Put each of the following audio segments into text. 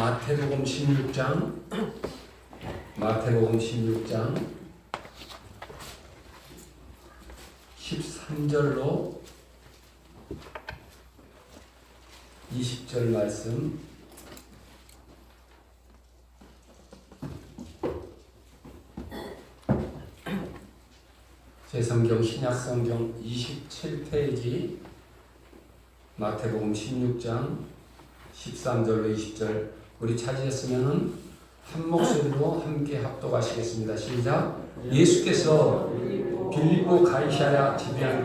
마태복음 16장 13절로 20절 말씀. 제 성경 신약성경 27페이지 마태복음 16장 13절로 20절. 우리 찾으셨으면 한 목소리로 함께 합독하시겠습니다. 시작. 예수께서 빌립보 가이사랴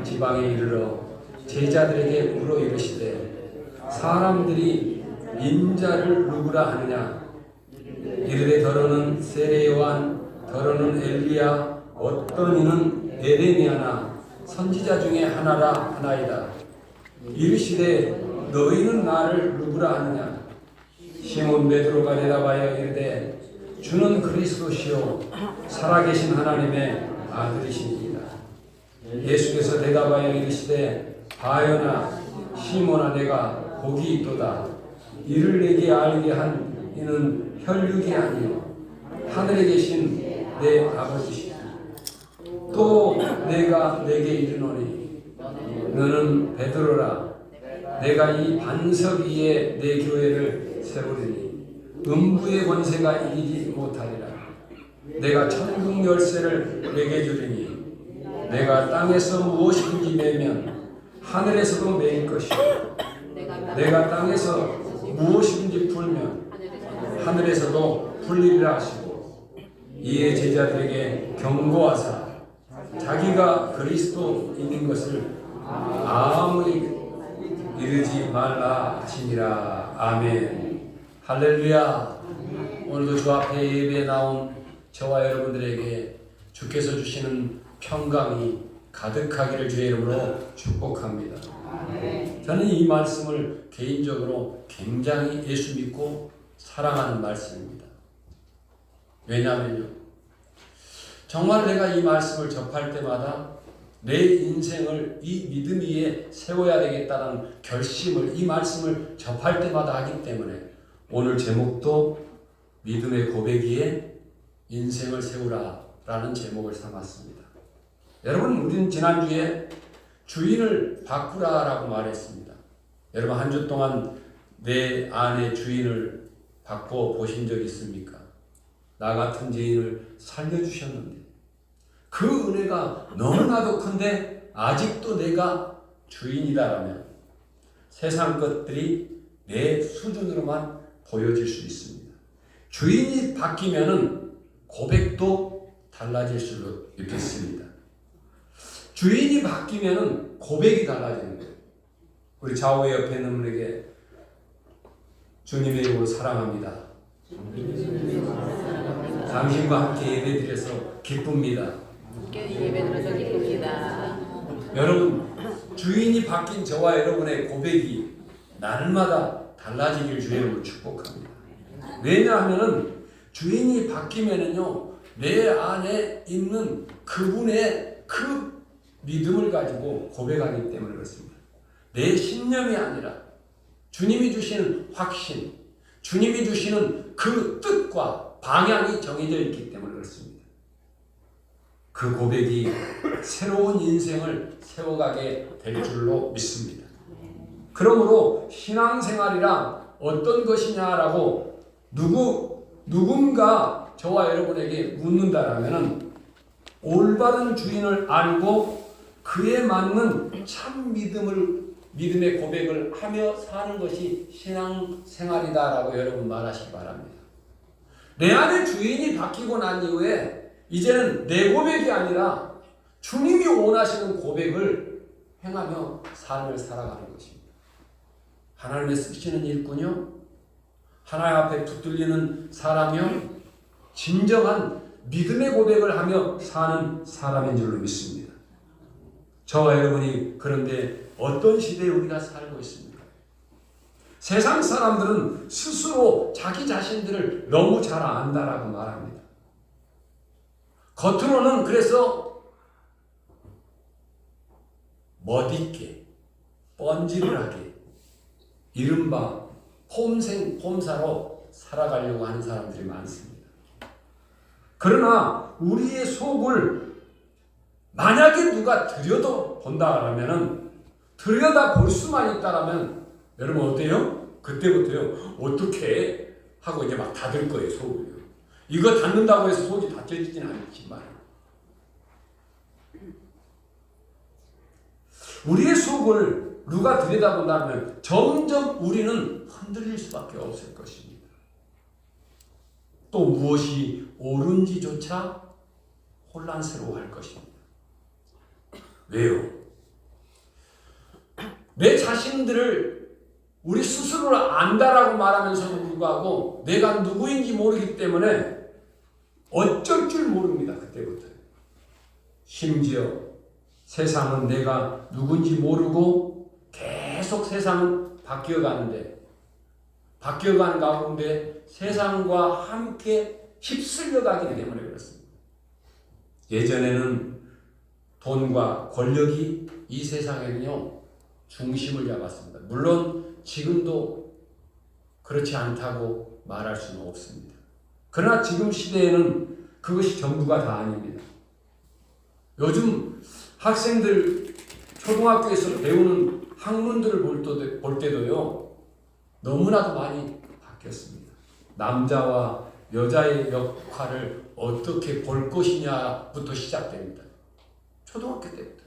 지방에 이르러 제자들에게 물어 이르시되 사람들이 인자를 누구라 하느냐. 이르되 더러는 세례 요한, 더러는 엘리야, 어떤 이는 에레미야나 선지자 중에 하나라 하나이다. 이르시되 너희는 나를 누구라 하느냐. 시몬 베드로가 대답하여 이르되 주는 그리스도시요 살아계신 하나님의 아들이시니이다. 예수께서 대답하여 이르시되 바요나 시몬아 내가 복이 있도다. 이를 내게 알게 한 이는 혈육이 아니요 하늘에 계신 내 아버지시다. 또 내가 내게 이르노니 너는 베드로라. 내가 이 반석 위에 내 교회를 세우리니 음부의 권세가 이기지 못하리라. 내가 천국 열쇠를 내게 주리니 내가 땅에서 무엇이든지 매면 하늘에서도 매일 것이요 내가 땅에서 무엇이든지 풀면 하늘에서도 풀리리라 하시고, 이에 제자들에게 경고하사 자기가 그리스도인 것을 아무리 이르지 말라 하시니라. 아멘. 할렐루야. 오늘도 주 앞에 예배에 나온 저와 여러분들에게 주께서 주시는 평강이 가득하기를 주의 이름으로 축복합니다. 저는 이 말씀을 개인적으로 굉장히 예수 믿고 사랑하는 말씀입니다. 왜냐하면요, 정말 내가 이 말씀을 접할 때마다 내 인생을 이 믿음 위에 세워야 되겠다는 결심을 이 말씀을 접할 때마다 하기 때문에 오늘 제목도 믿음의 고백 위에 인생을 세우라 라는 제목을 삼았습니다. 여러분, 우리는 지난주에 주인을 바꾸라 라고 말했습니다. 여러분, 한 주 동안 내 안에 주인을 바꿔 보신 적 있습니까? 나 같은 죄인을 살려주셨는데 그 은혜가 너무나도 큰데 아직도 내가 주인이다라면 세상 것들이 내 수준으로만 보여질 수 있습니다. 주인이 바뀌면은 고백도 달라질 수 있겠습니다. 주인이 바뀌면은 고백이 달라지는 거예요. 우리 좌우에 옆에 있는 분에게 주님의 이름으로 사랑합니다. 당신과 함께 예배드려서 기쁩니다. 예배드려서 기쁩니다. 여러분, 주인이 바뀐 저와 여러분의 고백이 날마다 달라지길 주의 이름으로 축복합니다. 왜냐하면 주인이 바뀌면은요, 내 안에 있는 그분의 그 믿음을 가지고 고백하기 때문에 그렇습니다. 내 신념이 아니라 주님이 주시는 확신, 주님이 주시는 그 뜻과 방향이 정해져 있기 때문에 그렇습니다. 그 고백이 새로운 인생을 세워가게 될 줄로 믿습니다. 그러므로 신앙생활이란 어떤 것이냐라고 누군가 저와 여러분에게 묻는다라면 올바른 주인을 알고 그에 맞는 참 믿음의 고백을 하며 사는 것이 신앙생활이다라고 여러분 말하시기 바랍니다. 내 안에 주인이 바뀌고 난 이후에 이제는 내 고백이 아니라 주님이 원하시는 고백을 행하며 삶을 살아가는 것입니다. 하나님의 쓰시는 일꾼이요, 하나님 앞에 붙들리는 사람이요, 진정한 믿음의 고백을 하며 사는 사람인 줄로 믿습니다. 저와 여러분이 그런데 어떤 시대에 우리가 살고 있습니까? 세상 사람들은 스스로 자기 자신들을 너무 잘 안다라고 말합니다. 겉으로는 그래서 멋있게, 뻔질하게, 이른바 폼생 폼사로 살아가려고 하는 사람들이 많습니다. 그러나 우리의 속을 만약에 누가 들여다본다라면은, 들여다볼 수만 있다라면 여러분 어때요? 그때부터요 어떻게 하고 이제 막 닫을 거예요. 속을요. 이거 닫는다고 해서 속이 닫혀지진 않지만 우리의 속을 누가 들여다본다면 점점 우리는 흔들릴 수밖에 없을 것입니다. 또 무엇이 옳은지조차 혼란스러워할 것입니다. 왜요? 내 자신들을 우리 스스로를 안다라고 말하면서도 불구하고 내가 누구인지 모르기 때문에 어쩔 줄 모릅니다. 그때부터. 심지어 세상은 내가 누군지 모르고 계속 세상은 바뀌어가는데, 바뀌어가는 가운데 세상과 함께 휩쓸려가기 때문에 그렇습니다. 예전에는 돈과 권력이 이 세상에는요 중심을 잡았습니다. 물론 지금도 그렇지 않다고 말할 수는 없습니다. 그러나 지금 시대에는 그것이 전부가 다 아닙니다. 요즘 학생들 초등학교에서 배우는 학문들을 볼 때도요 너무나도 많이 바뀌었습니다. 남자와 여자의 역할을 어떻게 볼 것이냐부터 시작됩니다. 초등학교 때부터.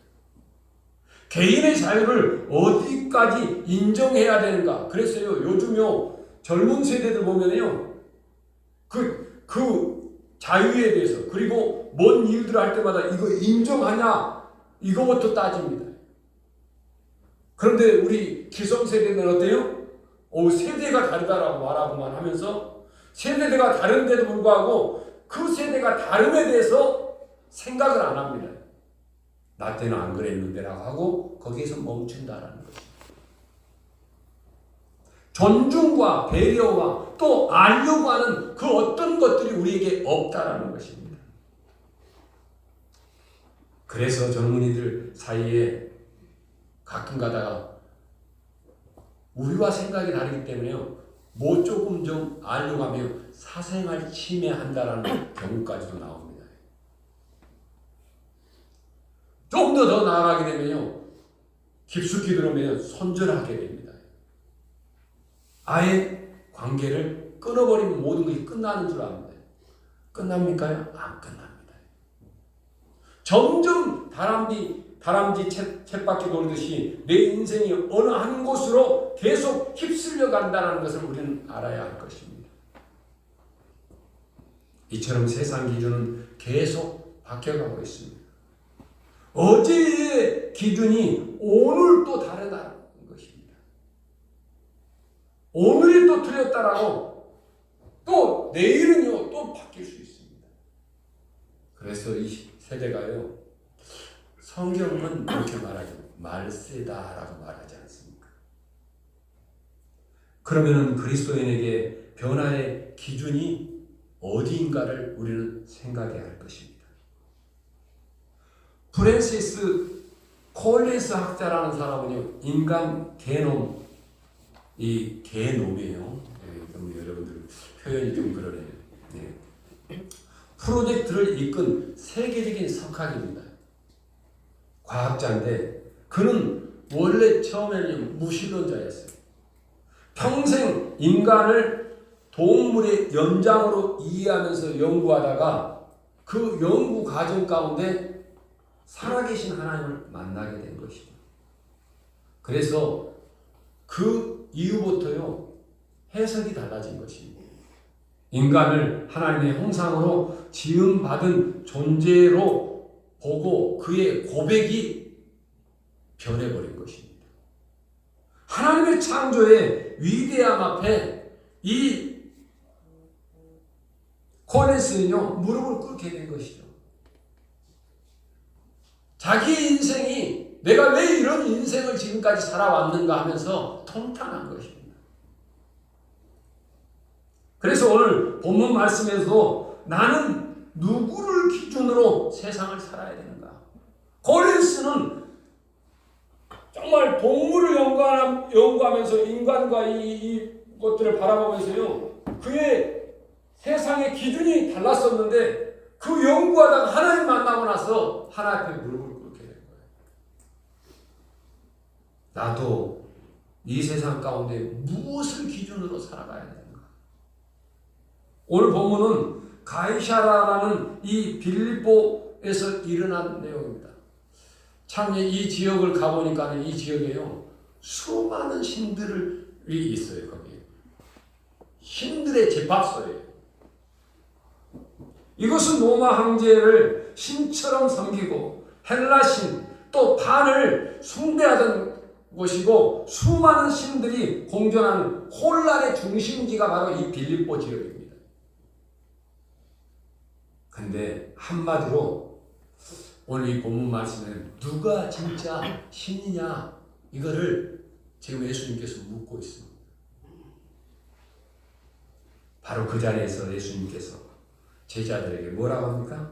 개인의 자유를 어디까지 인정해야 되는가. 그래서요 요즘요 젊은 세대들 보면요 그 자유에 대해서, 그리고 뭔 일들을 할 때마다 이거 인정하냐 이거부터 따집니다. 그런데 우리 기성세대는 어때요? 세대가 다르다라고 말하고만 하면서 세대가 다른데도 불구하고 그 세대가 다름에 대해서 생각을 안 합니다. 나 때는 안 그랬는데 라고 하고 거기에서 멈춘다라는 것입니다. 존중과 배려와 또 알려고 하는 그 어떤 것들이 우리에게 없다라는 것입니다. 그래서 젊은이들 사이에 가끔 가다가 우리와 생각이 다르기 때문에요 뭐 조금 좀 알려고 하면 사생활 침해한다라는 경우까지도 나옵니다. 좀 더 나아가게 되면요 깊숙이 들어오면 손절하게 됩니다. 아예 관계를 끊어버리면 모든 것이 끝나는 줄 압니다. 끝납니까요? 안 끝납니다. 점점 다람쥐 쳇바퀴 돌듯이 내 인생이 어느 한 곳으로 계속 휩쓸려 간다는 것을 우리는 알아야 할 것입니다. 이처럼 세상 기준은 계속 바뀌어가고 있습니다. 어제의 기준이 오늘 또 다르다는 것입니다. 오늘이 또 틀렸다라고 또 내일은요 또 바뀔 수 있습니다. 그래서 이 세대가요 성경은 이렇게 말하죠. 말세다라고 말하지 않습니까? 그러면은 그리스도인에게 변화의 기준이 어디인가를 우리는 생각해야 할 것입니다. 프랜시스 콜린스 학자라는 사람은요 인간 게놈, 이 게놈이에요. 여러분들 표현이 좀 그러네요. 네. 프로젝트를 이끈 세계적인 석학입니다. 과학자인데 그는 원래 처음에는 무신론자였어요. 평생 인간을 동물의 연장으로 이해하면서 연구하다가 그 연구 과정 가운데 살아계신 하나님을 만나게 된 것이죠. 그래서 그 이후부터요 해석이 달라진 것입니다. 인간을 하나님의 형상으로 지음받은 존재로 보고 그의 고백이 변해버린 것입니다. 하나님의 창조의 위대함 앞에 이 콜린스는요 무릎을 꿇게 된 것이죠. 자기 인생이 내가 왜 이런 인생을 지금까지 살아왔는가 하면서 통탄한 것입니다. 그래서 오늘 본문 말씀에서 나는 누구를 기준으로 세상을 살아야 되는가? 콜린스는 정말 동물을 연구하면서 인간과 이 것들을 바라보면서요, 그의 세상의 기준이 달랐었는데 그 연구하다가 하나님 만나고 나서 하나님 앞에 무릎을 꿇게 된 거예요. 나도 이 세상 가운데 무엇을 기준으로 살아가야 되는가? 오늘 본문은 가이사라라는 이 빌립보에서 일어난 내용입니다. 참 이 지역을 가보니까 이 지역에요, 수많은 신들이 있어요. 거기 신들의 집합소예요. 이것은 로마 황제를 신처럼 섬기고 헬라신 또 판을 숭배하던 곳이고 수많은 신들이 공존하는 혼란의 중심지가 바로 이 빌립보 지역입니다. 근데 한마디로 오늘 이 본문 말씀에 누가 진짜 신이냐 이거를 지금 예수님께서 묻고 있습니다. 바로 그 자리에서 예수님께서 제자들에게 뭐라고 합니까?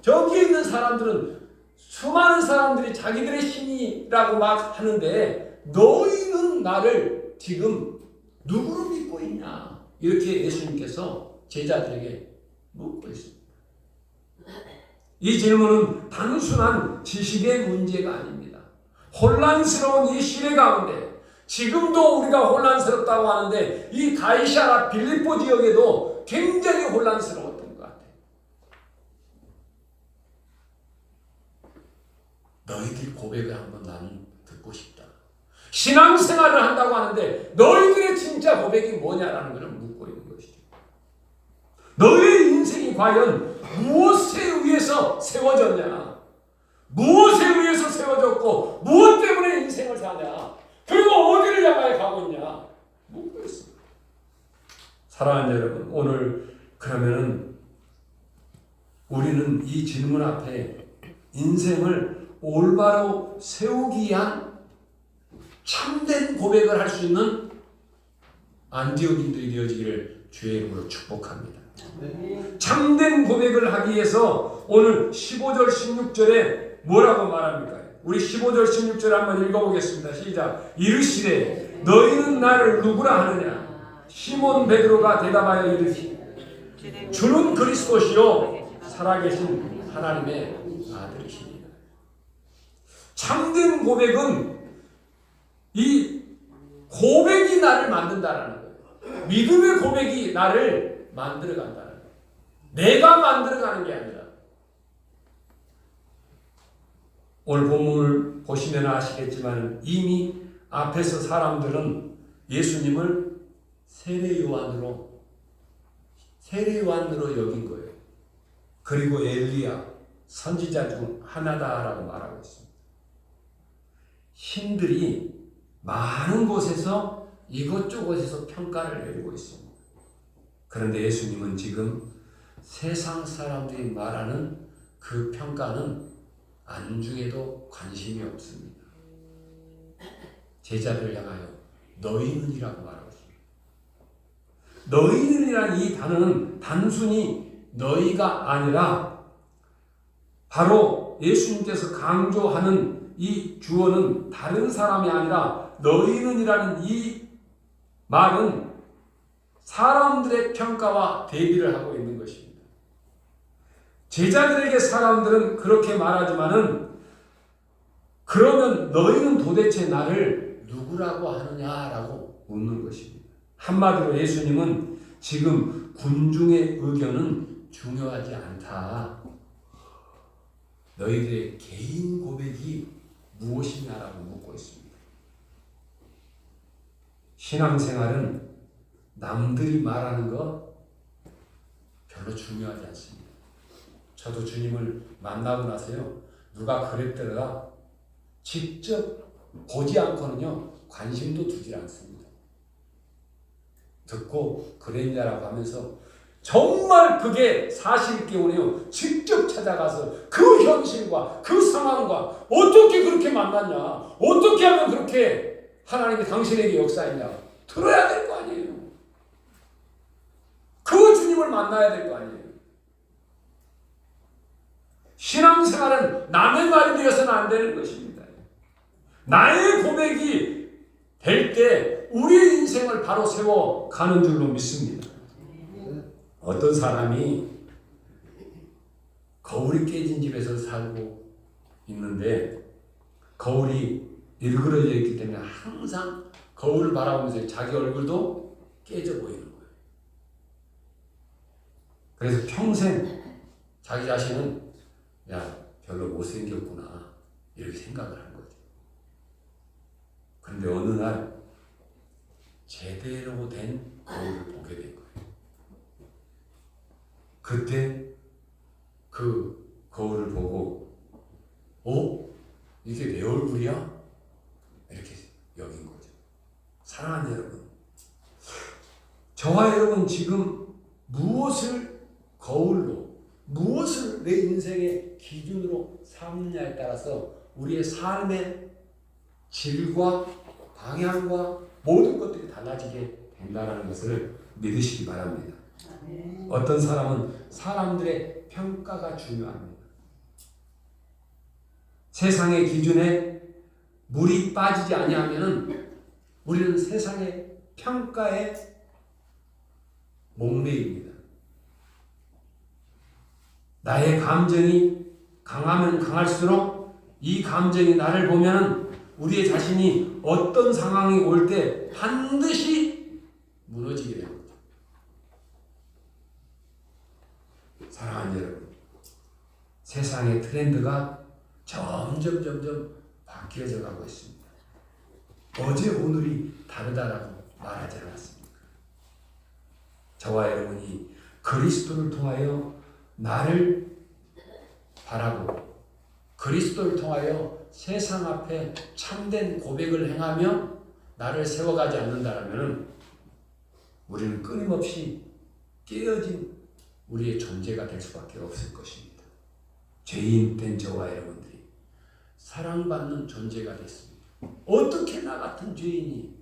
저기 있는 사람들은 수많은 사람들이 자기들의 신이라고 막 하는데 너희는 나를 지금 누구로 믿고 있냐? 이렇게 예수님께서 제자들에게 묻고 있습니다. 이 질문은 단순한 지식의 문제가 아닙니다. 혼란스러운 이 시대 가운데 지금도 우리가 혼란스럽다고 하는데 이 가이사라 빌립보 지역에도 굉장히 혼란스러웠던 것 같아요. 너희들 고백을 한번 나는 듣고 싶다. 신앙생활을 한다고 하는데 너희들의 진짜 고백이 뭐냐라는 것을 묻고 있는 것이죠. 너희의 인생이 과연 무엇에 의해서 세워졌냐? 무엇에 의해서 세워졌고 무엇 때문에 인생을 사냐? 그리고 어디를 향하여 가고 있냐? 묻고 있습니다. 사랑하는 여러분, 오늘 그러면은 우리는 이 질문 앞에 인생을 올바로 세우기 위한 참된 고백을 할 수 있는 안디옥인들이 되어지기를 주의 이름으로 축복합니다. 참된 고백을 하기 위해서 오늘 15절 16절에 뭐라고 말합니까? 우리 15절 16절 한번 읽어보겠습니다. 시작. 이르시되 너희는 나를 누구라 하느냐? 시몬 베드로가 대답하여 이르시되 주는 그리스도시요 살아계신 하나님의 아들이시니라. 참된 고백은 이 고백이 나를 만든다라는 거예요. 믿음의 고백이 나를 만들어간다는 거예요. 내가 만들어가는 게 아니라. 오늘 본문을 보시면 아시겠지만 이미 앞에서 사람들은 예수님을 세례요한으로 여긴 거예요. 그리고 엘리야 선지자 중 하나다라고 말하고 있습니다. 신들이 많은 곳에서 이것저것에서 평가를 내리고 있습니다. 그런데 예수님은 지금 세상 사람들이 말하는 그 평가는 안중에도 관심이 없습니다. 제자들을 향하여 너희는이라고 말하고 있습니다. 너희는이라는 이 단어는 단순히 너희가 아니라 바로 예수님께서 강조하는 이 주어는 다른 사람이 아니라 너희는이라는 이 말은 사람들의 평가와 대비를 하고 있는 것입니다. 제자들에게 사람들은 그렇게 말하지만은 그러면 너희는 도대체 나를 누구라고 하느냐라고 묻는 것입니다. 한마디로 예수님은 지금 군중의 의견은 중요하지 않다. 너희들의 개인 고백이 무엇이냐라고 묻고 있습니다. 신앙생활은 남들이 말하는 거 별로 중요하지 않습니다. 저도 주님을 만나고 나서요, 누가 그랬더라 직접 보지 않고는요 관심도 두지 않습니다. 듣고 그랬냐라고 하면서 정말 그게 사실일 경우에요 직접 찾아가서 그 현실과 그 상황과 어떻게 그렇게 만났냐, 어떻게 하면 그렇게 하나님이 당신에게 역사했냐 들어야 될 거 아니에요. 그 주님을 만나야 될 거 아니에요. 신앙생활은 남의 말이 되어서는 안 되는 것입니다. 나의 고백이 될 때 우리의 인생을 바로 세워가는 줄로 믿습니다. 어떤 사람이 거울이 깨진 집에서 살고 있는데 거울이 일그러져 있기 때문에 항상 거울을 바라보면서 자기 얼굴도 깨져 보이는 거예요. 그래서 평생 자기 자신은 야 별로 못생겼구나 이렇게 생각을 한 거죠. 그런데 어느 날 제대로 된 거울을 보게 된 거예요. 그때 그 거울을 보고 이게 내 얼굴이야? 이렇게 여긴 거죠. 사랑하는 여러분, 저와 여러분 지금 무엇을 거울로, 무엇을 내 인생의 기준으로 삼느냐에 따라서 우리의 삶의 질과 방향과 모든 것들이 달라지게 된다는 것을 믿으시기 바랍니다. 어떤 사람은 사람들의 평가가 중요합니다. 세상의 기준에 물이 빠지지 아니하면은 우리는 세상의 평가에 목매입니다. 나의 감정이 강하면 강할수록 이 감정이 나를 보면 우리의 자신이 어떤 상황이 올 때 반드시 무너지게 됩니다. 사랑하는 여러분, 세상의 트렌드가 점점 바뀌어져 가고 있습니다. 어제 오늘이 다르다라고 말하지 않았습니까? 저와 여러분이 그리스도를 통하여 나를 바라보고 그리스도를 통하여 세상 앞에 참된 고백을 행하며 나를 세워가지 않는다면 우리는 끊임없이 깨어진 우리의 존재가 될 수밖에 없을 것입니다. 죄인된 저와 여러분들이 사랑받는 존재가 됐습니다. 어떻게 나 같은 죄인이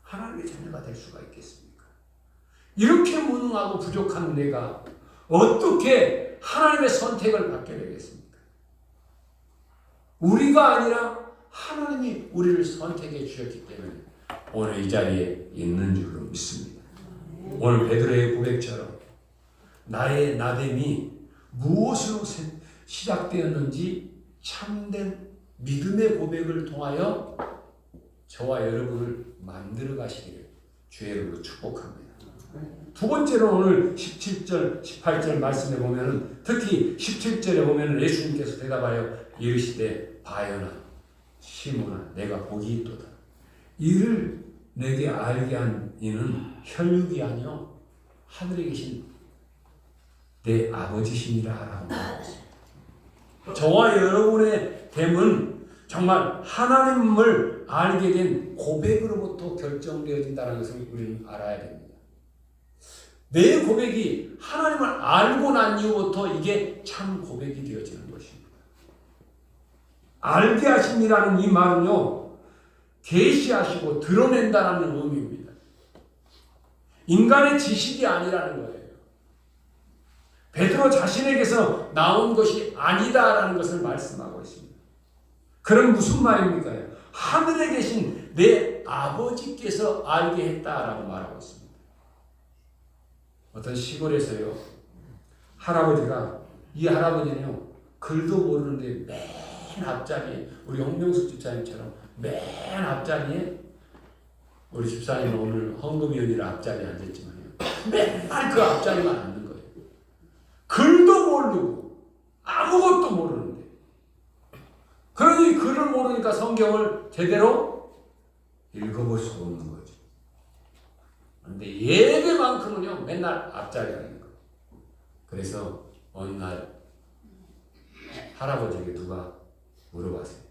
하나님의 자녀가 될 수가 있겠습니까? 이렇게 무능하고 부족한 내가 어떻게 하나님의 선택을 받게 되겠습니까? 우리가 아니라 하나님이 우리를 선택해 주셨기 때문에 오늘 이 자리에 있는 줄로 믿습니다. 오늘 베드로의 고백처럼 나의 나됨이 무엇으로 시작되었는지 참된 믿음의 고백을 통하여 저와 여러분을 만들어 가시기를 주의 이름으로 축복합니다. 두 번째로 오늘 17절, 18절 말씀에 보면은 특히 17절에 보면은 예수님께서 대답하여 이르시되 바요나 시몬아 내가 복이 있도다. 이를 내게 알게 한 이는 혈육이 아니요 하늘에 계신 내 아버지시니라 라고 말했습니다. 저와 여러분의 됨은 정말 하나님을 알게 된 고백으로부터 결정되어진다는 것을 우리는 알아야 됩니다. 내 고백이 하나님을 알고 난 이후부터 이게 참 고백이 되어지는 것입니다. 알게 하심이라는 이 말은요, 계시하시고 드러낸다는 의미입니다. 인간의 지식이 아니라는 거예요. 베드로 자신에게서 나온 것이 아니다라는 것을 말씀하고 있습니다. 그럼 무슨 말입니까? 하늘에 계신 내 아버지께서 알게 했다라고 말하고 있습니다. 어떤 시골에서요, 할아버지가, 이 할아버지는요, 글도 모르는데 맨 앞자리에, 우리 홍명숙 집사님처럼 맨 앞자리에, 우리 집사님은 오늘 헌금위원이라 앞자리에 앉았지만요, 맨날 그 앞자리만 앉는 거예요. 글도 모르고, 아무것도 모르는데. 그러니 글을 모르니까 성경을 제대로 읽어볼 수가 없는 거죠. 그런데 예배만큼은요, 맨날 앞자리에 앉는 거예요. 그래서 어느 날 할아버지에게 누가 물어봤어요.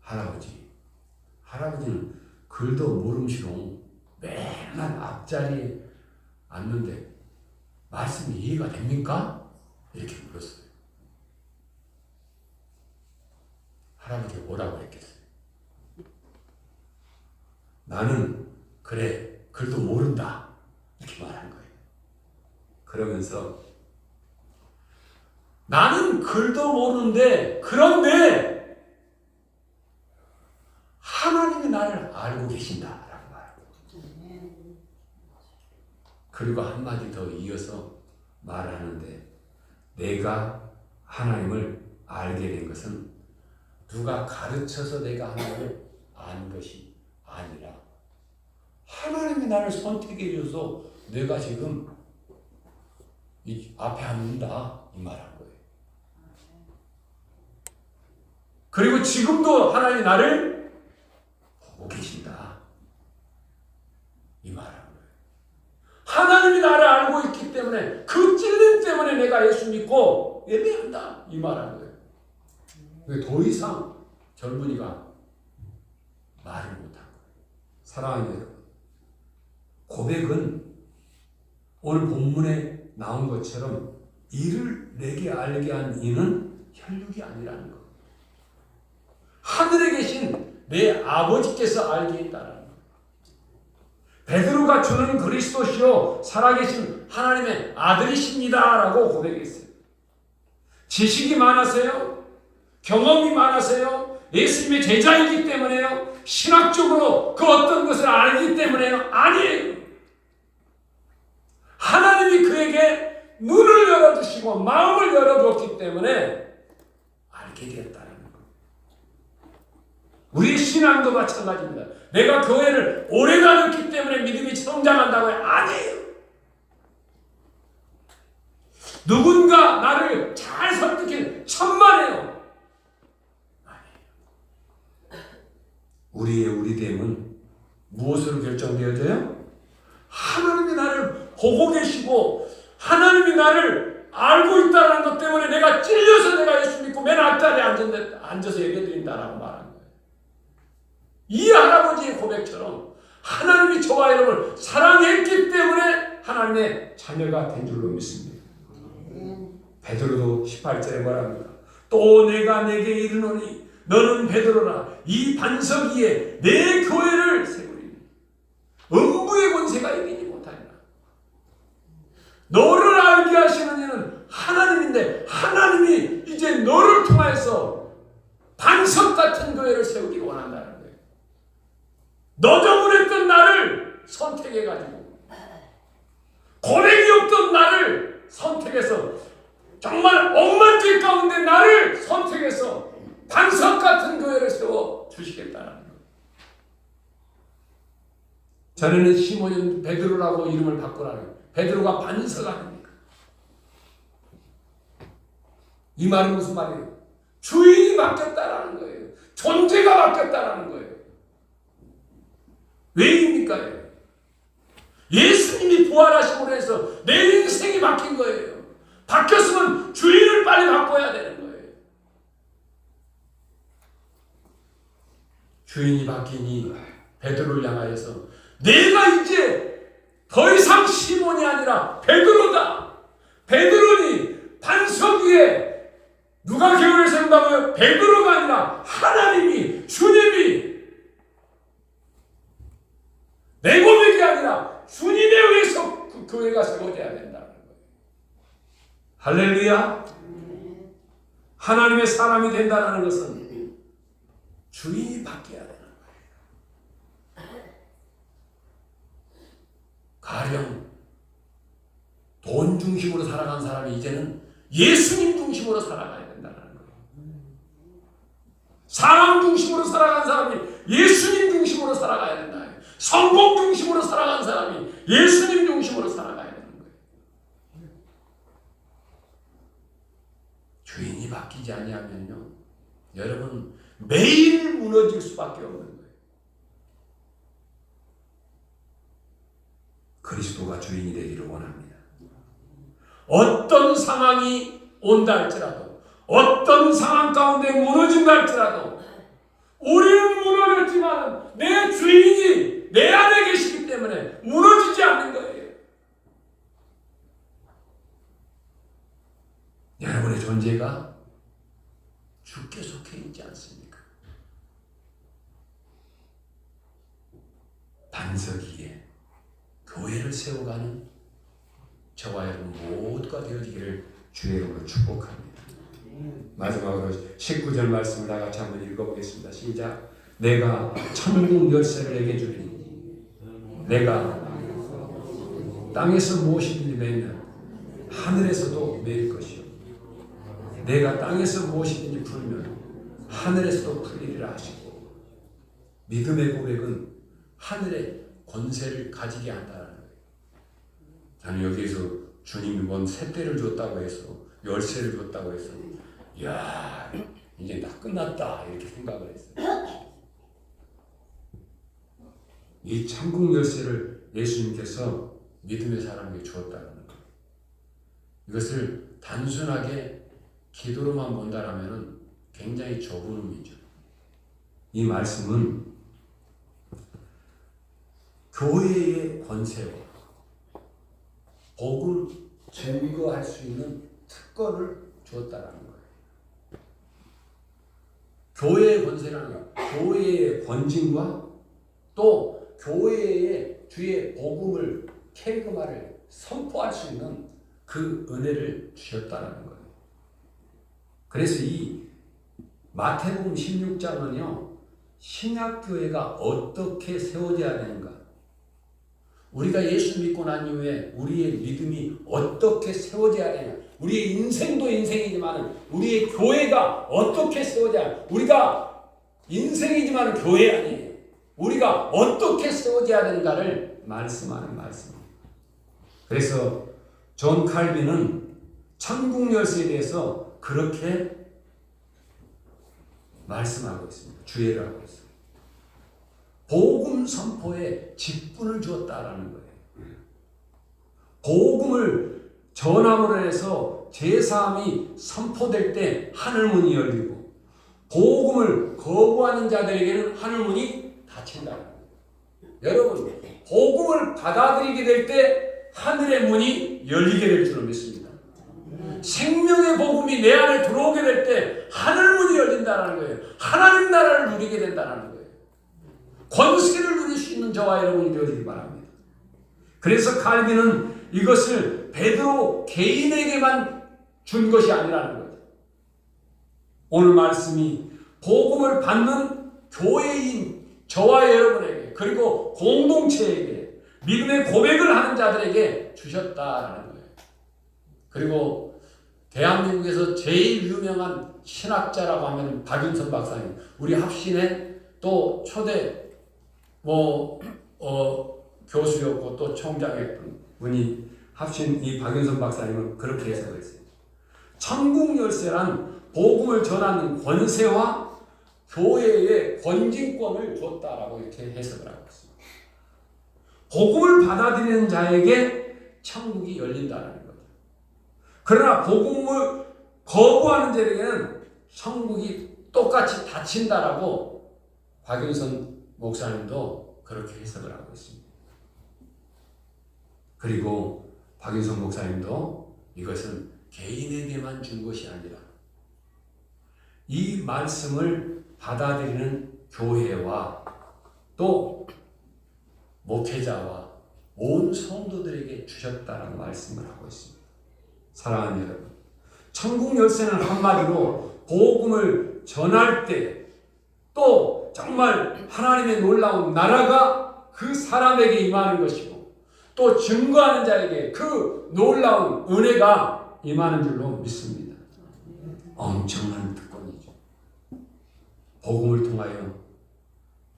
할아버지는 글도 모름시롱 맨날 앞자리에 앉는데 말씀이 이해가 됩니까? 이렇게 물었어요. 할아버지가 뭐라고 했겠어요? 나는 그래 글도 모른다 이렇게 말한 거예요. 그러면서 나는 글도 모르는데 그런데 하나님이 나를 알고 계신다라고 말하고 그리고 한마디 더 이어서 말하는데, 내가 하나님을 알게 된 것은 누가 가르쳐서 내가 하나님을 안 것이 아니라 하나님이 나를 선택해 줘서 내가 지금 이 앞에 앉는다, 이 말한 거예요. 그리고 지금도 하나님이 나를 보고 계신다, 이 말한 거예요. 하나님이 나를 알고 있기 때문에, 그 찔림 때문에 내가 예수 믿고 예배한다, 이 말한 거예요. 더 이상 젊은이가 말을 못한 거예요. 사랑하는 여러분, 고백은 오늘 본문에 나온 것처럼 이를 내게 알게 한 이는 혈육이 아니라는 것. 하늘에 계신 내 아버지께서 알게 했다라는 것. 베드로가 주는 그리스도시요 살아계신 하나님의 아들이십니다라고 고백했어요. 지식이 많으세요? 경험이 많으세요? 예수님의 제자이기 때문에요? 신학적으로 그 어떤 것을 알기 때문에요? 아니에요. 하나님이 그에게 눈을 열어주시고 마음을 열어주었기 때문에 알게 되었다는 것. 우리 신앙도 마찬가지입니다. 내가 교회를 오래 다녔기 때문에 믿음이 성장한다고요? 아니에요. 누군가 나를 잘 설득해 천만에요. 아니에요. 우리의 우리됨은 무엇으로 결정되어져요? 하나님이 나를 보고 계시고 하나님이 나를 알고 있다는 것 때문에 내가 찔려서 내가 예수 믿고 맨 앞자리에 앉아서 예배드린다라고 말한 거예요. 이 할아버지의 고백처럼 하나님이 저와 여러분을 사랑했기 때문에 하나님의 자녀가 된 줄로 믿습니다. 베드로도 18절에 말합니다. 또 내가 내게 이르노니 너는 베드로라, 이 반석 위에 내 교회를 세우리니 음부의 권세가 이기지 못하리라. 너를 알게 하시는 이는 하나님인데 하나님이 이제 너를 통하여서 반석 같은 교회를 세우기 원한다는 거예요. 너저분했던 나를 선택해가지고 고백이 없던 나를 선택해서 정말 억만죄 가운데 나를 선택해서 반석 같은 교회를 세워 주시겠다는 거예요. 전에는 시몬 베드로라고 이름을 바꾸라는, 베드로가 반석 아닙니까? 이 말은 무슨 말이에요? 주인이 바뀌었다라는 거예요. 존재가 바뀌었다라는 거예요. 왜입니까? 예수님이 부활하심으로 해서 내 인생이 바뀐 거예요. 바뀌었으면 주인을 빨리 바꿔야 되는 거예요. 주인이 바뀌니 베드로를 향하여서 내가 이제 더 이상 시몬이 아니라 베드로다. 베드로니 반석 위에 누가 교회를 세운다고요? 베드로가 아니라 하나님이, 주님이, 내 고백이 아니라 주님에 의해서 그 교회가 세워져야 된다는 거예요. 할렐루야. 하나님의 사람이 된다는 것은 주인이 바뀌어야 되는 거예요. 가령 돈 중심으로 살아간 사람이 이제는 예수님 중심으로 살아가야 된다는 거예요. 사람 중심으로 살아간 사람이 예수님 중심으로 살아가야 된다. 성공 중심으로 살아간 사람이 예수님 중심으로 살아가야 되는 거예요. 주인이 바뀌지 아니하면요, 여러분 매일 무너질 수밖에 없는 거예요. 그리스도가 주인이 되기를 원합니다. 어떤 상황이 온다 할지라도, 어떤 상황 가운데 무너진다 할지라도 우리는 무너졌지만 내 주인이 내 안에 계시기 때문에 무너지지 않는 거예요. 여러분의 존재가 주께 속해 있지 않습니까? 반석 위에 교회를 세워가는 저와 여러분 모두가 되어지기를 주의 이름으로 축복합니다. 마지막으로 19절 말씀을 다 같이 한번 읽어보겠습니다. 시작. 내가 천국 열쇠를 내게 주리니 내가 땅에서 무엇이든지 매면 하늘에서도 매일 것이요 내가 땅에서 무엇이든지 풀면 하늘에서도 풀리리라 하시고 믿음의 고백은 하늘의 권세를 가지게 한다는 거예요. 저는 여기에서 주님이 뭔 세대를 줬다고 해서 열쇠를 줬다고 해서 이야 이제 다 끝났다 이렇게 생각을 했어요. 이 천국 열쇠를 예수님께서 믿음의 사람에게 주었다는 거예요. 이것을 단순하게 기도로만 본다라면 굉장히 좁은 의미죠. 이 말씀은 교회의 권세와 복을 증거할 수 있는 특권을 주었다는 거예요. 교회의 권세라는 건 교회의 권징과 또 교회의 주의 복음을 캐리그마를 선포할 수 있는 그 은혜를 주셨다는 거예요. 그래서 이 마태복음 16장은요 신약교회가 어떻게 세워져야 되는가, 우리가 예수 믿고 난 이후에 우리의 믿음이 어떻게 세워져야 되냐, 우리의 인생도 인생이지만 우리의 교회가 어떻게 세워져야, 우리가 인생이지만 교회 아니에요. 우리가 어떻게 세워져야 되는가를 말씀하는 말씀입니다. 그래서 존 칼빈은 천국 열쇠에 대해서 그렇게 말씀하고 있습니다. 주의를 하고 있습니다. 복음 선포에 직분을 주었다라는 거예요. 복음을 전함으로 해서 제사함이 선포될 때 하늘문이 열리고 복음을 거부하는 자들에게는 하늘문이 닫힌다는 거예요. 여러분 복음을 받아들이게 될 때 하늘의 문이 열리게 될 줄을 믿습니다. 생명의 복음이 내 안에 들어오게 될 때 하늘문이 열린다는 거예요. 하나님 나라를 누리게 된다는 거예요. 권세를 누릴 수 있는 저와 여러분이 되어지기 바랍니다. 그래서 칼빈은 이것을 베드로 개인에게만 준 것이 아니라는 거죠. 오늘 말씀이 복음을 받는 교회인 저와 여러분에게 그리고 공동체에게 믿음의 고백을 하는 자들에게 주셨다라는 거예요. 그리고 대한민국에서 제일 유명한 신학자라고 하면 박윤선 박사님, 우리 합신의 또 초대 교수였고 또 총장했던 분이 합신 이 박윤선 박사님은 그렇게 해석을 했어요. 천국 열쇠란 복음을 전하는 권세와 교회의 권징권을 줬다라고 이렇게 해석을 하고 있습니다. 복음을 받아들이는 자에게 천국이 열린다는 거죠. 그러나 복음을 거부하는 자에게는 천국이 똑같이 닫힌다라고 박윤선 목사님도 그렇게 해석을 하고 있습니다. 그리고 박윤선 목사님도 이것은 개인에게만 준 것이 아니라 이 말씀을 받아들이는 교회와 또 목회자와 온 성도들에게 주셨다는 말씀을 하고 있습니다. 사랑하는 여러분, 천국 열쇠는 한마디로 복음을 전할 때 또 정말 하나님의 놀라운 나라가 그 사람에게 임하는 것이고 또 증거하는 자에게 그 놀라운 은혜가 임하는 줄로 믿습니다. 엄청난 특권이죠. 복음을 통하여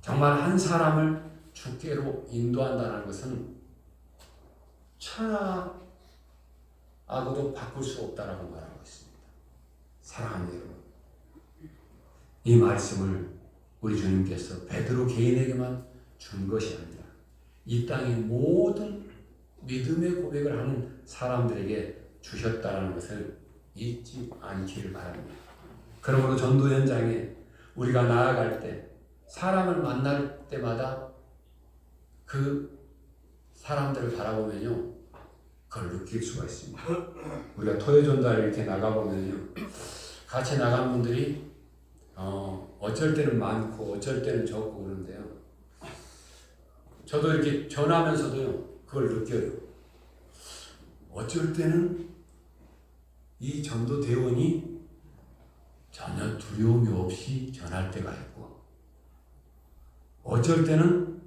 정말 한 사람을 주께로 인도한다는 것은 천하하고도 바꿀 수 없다라고 말하고 있습니다. 사랑하는 여러분, 이 말씀을 우리 주님께서 베드로 개인에게만 준 것이 아니라 이 땅의 모든 믿음의 고백을 하는 사람들에게 주셨다는 것을 잊지 않기를 바랍니다. 그러므로 전도 현장에 우리가 나아갈 때 사람을 만날 때마다 그 사람들을 바라보면요 그걸 느낄 수가 있습니다. 우리가 토요 전도를 이렇게 나가보면요 같이 나간 분들이 어쩔 때는 많고 어쩔 때는 적고 그런데요. 저도 이렇게 전하면서도요 그걸 느껴요. 어쩔 때는 이 전도 대원이 전혀 두려움이 없이 전할 때가 있고 어쩔 때는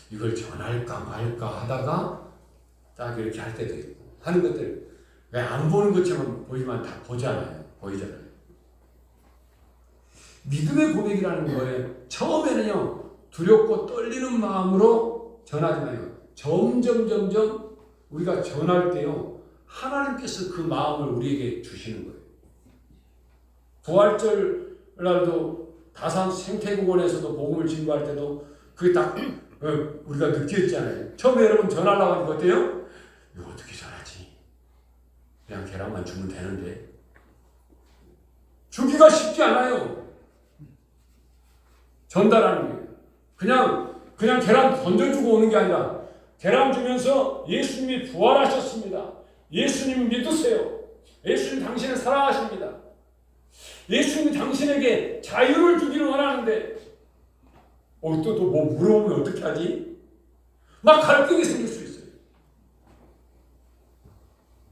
이걸 전할까 말까 하다가 딱 이렇게 할 때도 있고 하는 것들 왜 안 보는 것처럼 보이지만 다 보이잖아요. 믿음의 고백이라는 거에 처음에는요 두렵고 떨리는 마음으로 전하지 마요. 점점 우리가 전할 때요 하나님께서 그 마음을 우리에게 주시는 거예요. 부활절 날도 다산 생태공원에서도 복음을 증거할 때도 그게 딱 우리가 느꼈잖아요. 처음에 여러분 전하려고 하니까 어때요? 이거 어떻게 전하지? 그냥 계란만 주면 되는데 주기가 쉽지 않아요. 전달하는 게 그냥 계란 던져주고 오는 게 아니라 계란 주면서 예수님이 부활하셨습니다. 예수님 믿으세요. 예수님 당신을 사랑하십니다. 예수님이 당신에게 자유를 주기를 원하는데 또 뭐 물어보면 어떻게 하지? 막 갈등이 생길 수 있어요.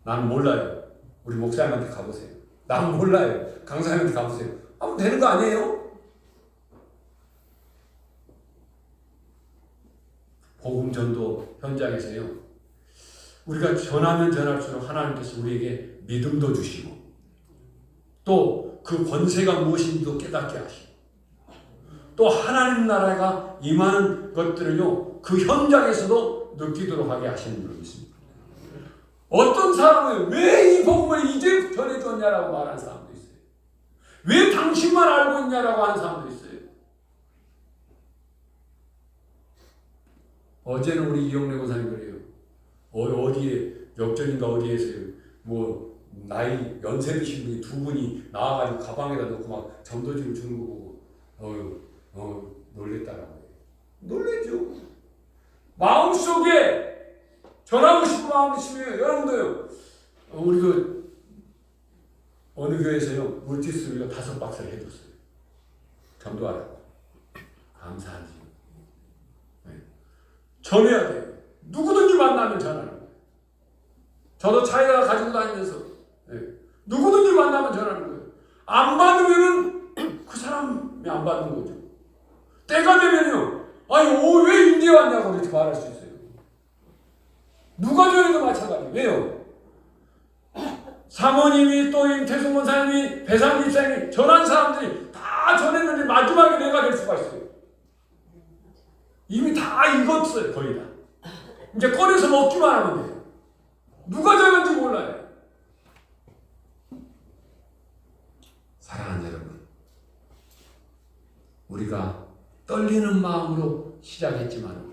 나는 몰라요. 우리 목사님한테 가보세요. 나는 몰라요. 강사님한테 가보세요. 하면 되는 거 아니에요? 복음 전도 현장에서요. 우리가 전하면 전할수록 하나님께서 우리에게 믿음도 주시고 또 그 권세가 무엇인지도 깨닫게 하시고 또 하나님 나라가 임하는 것들을요 그 현장에서도 느끼도록 하게 하시는 분이 있습니다. 어떤 사람은 왜 이 복음을 이제 전해줬냐라고 말하는 사람도 있어요. 왜 당신만 알고 있냐라고 하는 사람도 있어요. 어제는 우리 이영래 고사님 그래요. 어디에 역전인가 어디에서요. 뭐 나이 연세 드신 분이 두 분이 나와가지고 가방에다 넣고 막 전도지를 주는 거 보고 놀랬다라고. 놀랬죠. 마음속에 전하고 싶은 마음이 있으면 여러분도요. 우리 그 어느 교회에서요 물티슈 우리가 5박스를 해줬어요. 전도하라고. 감사하지. 네. 전해야 돼요. 누구든지 만나면 전하는 거예요. 저도 차에다가 가지고 다니면서 누구든지 만나면 전하는 거예요. 안 받으면은 그 사람이 안 받는 거죠. 때가 되면요. 아니 왜 이제 왔냐고 이렇게 말할 수 있어요. 누가 전해도 마찬가지예요. 왜요? 사모님이 또 임태순 권사님이 배상 집사님이 전한 사람들이 다 전했는데 마지막에 내가 될 수가 있어요. 이미 다 익었어요. 거의 다. 이제 꺼내서 먹기만 하면 돼요. 누가 전한지 몰라요. 사랑하는 여러분, 우리가 떨리는 마음으로 시작했지만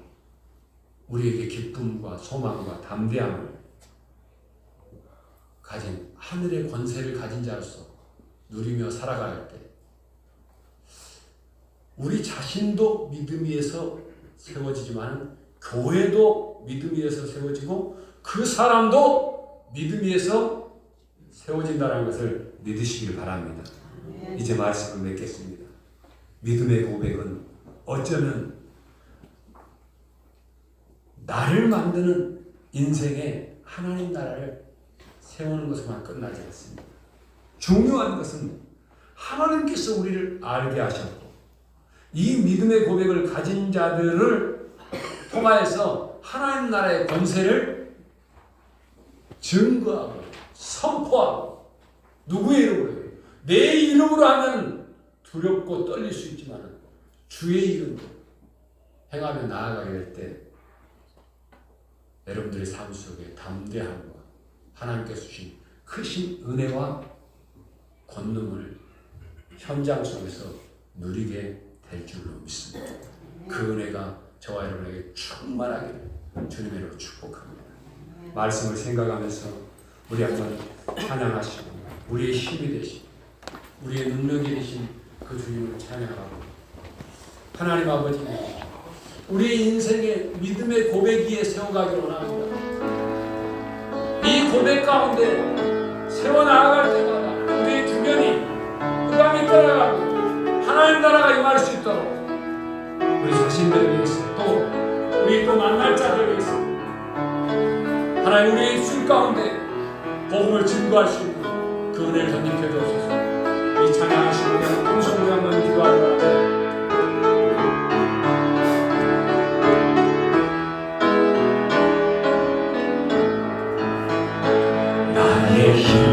우리에게 기쁨과 소망과 담대함을 가진 하늘의 권세를 가진 자로서 누리며 살아갈 때 우리 자신도 믿음 위에서 세워지지만 교회도 믿음 위에서 세워지고 그 사람도 믿음 위에서 세워진다는 것을 믿으시길 바랍니다. 이제 말씀을 맺겠습니다. 믿음의 고백은 어쩌면 나를 만드는 인생의 하나님 나라를 세우는 것만 끝나지 않습니다. 중요한 것은 하나님께서 우리를 알게 하셨고 이 믿음의 고백을 가진 자들을 통하여서 하나님 나라의 권세를 증거하고 선포하고 누구의 이름으로 해요? 내 이름으로 하면 두렵고 떨릴 수 있지만 주의 이름으로 행하며 나아가게 될 때 여러분들의 삶 속에 담대함과 하나님께서 주신 크신 은혜와 권능을 현장 속에서 누리게 될 줄로 믿습니다. 그 은혜가 저와 여러분에게 충만하기를 주님의 이름으로 축복합니다. 말씀을 생각하면서 우리 한번 찬양하시고 우리의 힘이 되신 우리의 능력이 되신 그 주님을 찬양하고 하나님 아버지 우리의 인생의 믿음의 고백 위에 세워가기를 원합니다. 이 고백 가운데 세워나아갈 때마다 우리의 주변이 흑암이 떠나가고 하나님 나라가 임할 수 있도록 우리 자신들을 위해서 또 우리 또 만날 자들을 위해서 하나님 우리의 입술 가운데 복음을 증거할 수 있는 그 은혜를 덧입혀 주옵소서. 이 찬양하시고 통성으로 한번 기도하기 바랍니다. 주